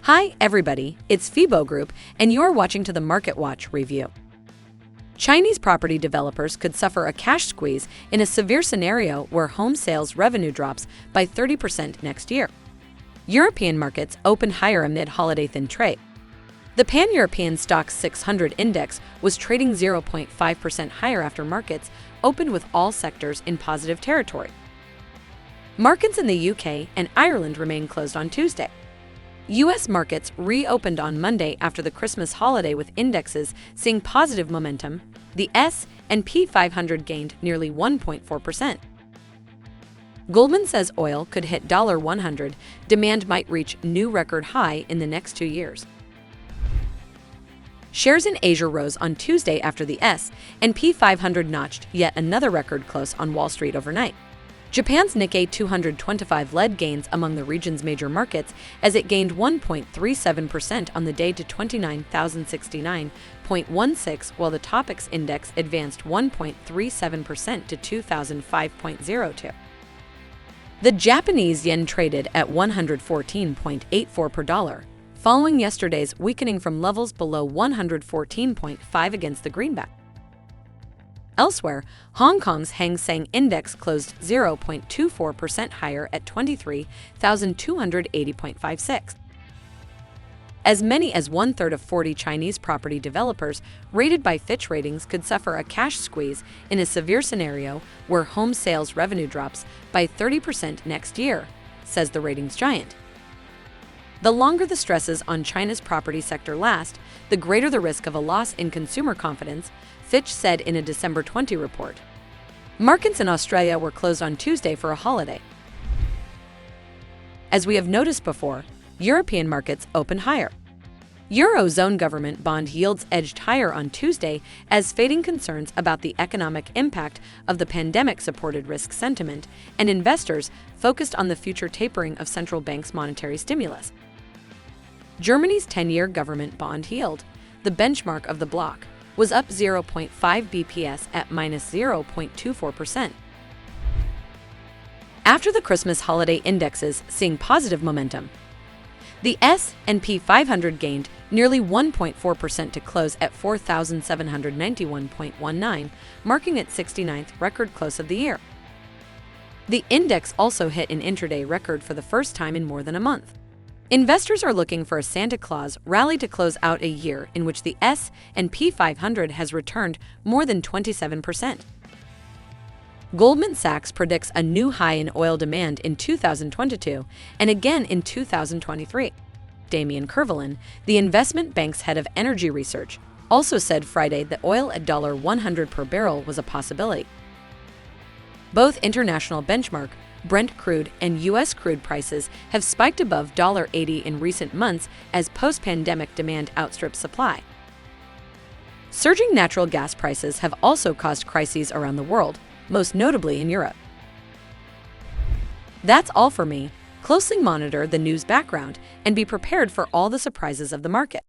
Hi, everybody. It's FIBO Group, and you're watching to the Market Watch review. Chinese property developers could suffer a cash squeeze in a severe scenario where home sales revenue drops by 30% next year. European markets opened higher amid holiday thin trade. The pan-European Stoxx 600 index was trading 0.5% higher after markets opened with all sectors in positive territory. Markets in the UK and Ireland remain closed on Tuesday. U.S. markets reopened on Monday after the Christmas holiday with indexes seeing positive momentum. The S&P 500 gained nearly 1.4%. Goldman says oil could hit $100. Demand might reach new record high in the next 2 years. Shares in Asia rose on Tuesday after the S&P 500 notched yet another record close on Wall Street overnight. Japan's Nikkei 225 led gains among the region's major markets as it gained 1.37% on the day to 29,069.16, while the Topix index advanced 1.37% to 2,005.02. The Japanese yen traded at 114.84 per dollar, following yesterday's weakening from levels below 114.5 against the greenback. Elsewhere, Hong Kong's Hang Seng Index closed 0.24% higher at 23,280.56. As many as one-third of 40 Chinese property developers rated by Fitch Ratings could suffer a cash squeeze in a severe scenario where home sales revenue drops by 30% next year, says the ratings giant. The longer the stresses on China's property sector last, the greater the risk of a loss in consumer confidence, Fitch said in a December 20 report. Markets in Australia were closed on Tuesday for a holiday. As we have noticed before, European markets opened higher. Eurozone government bond yields edged higher on Tuesday as fading concerns about the economic impact of the pandemic supported risk sentiment, and investors focused on the future tapering of central banks' monetary stimulus. Germany's 10-year government bond yield, the benchmark of the bloc, was up 0.5 bps at minus 0.24%. After the Christmas holiday indexes seeing positive momentum, the S&P 500 gained nearly 1.4% to close at 4,791.19, marking its 69th record close of the year. The index also hit an intraday record for the first time in more than a month. Investors are looking for a Santa Claus rally to close out a year in which the S&P 500 has returned more than 27%. Goldman Sachs predicts a new high in oil demand in 2022 and again in 2023. Damian Kervelin, the investment bank's head of energy research, also said Friday that oil at $100 per barrel was a possibility. Both international benchmark Brent crude and U.S. crude prices have spiked above $80 in recent months as post-pandemic demand outstrips supply. Surging natural gas prices have also caused crises around the world, most notably in Europe. That's all for me. Closely monitor the news background and be prepared for all the surprises of the market.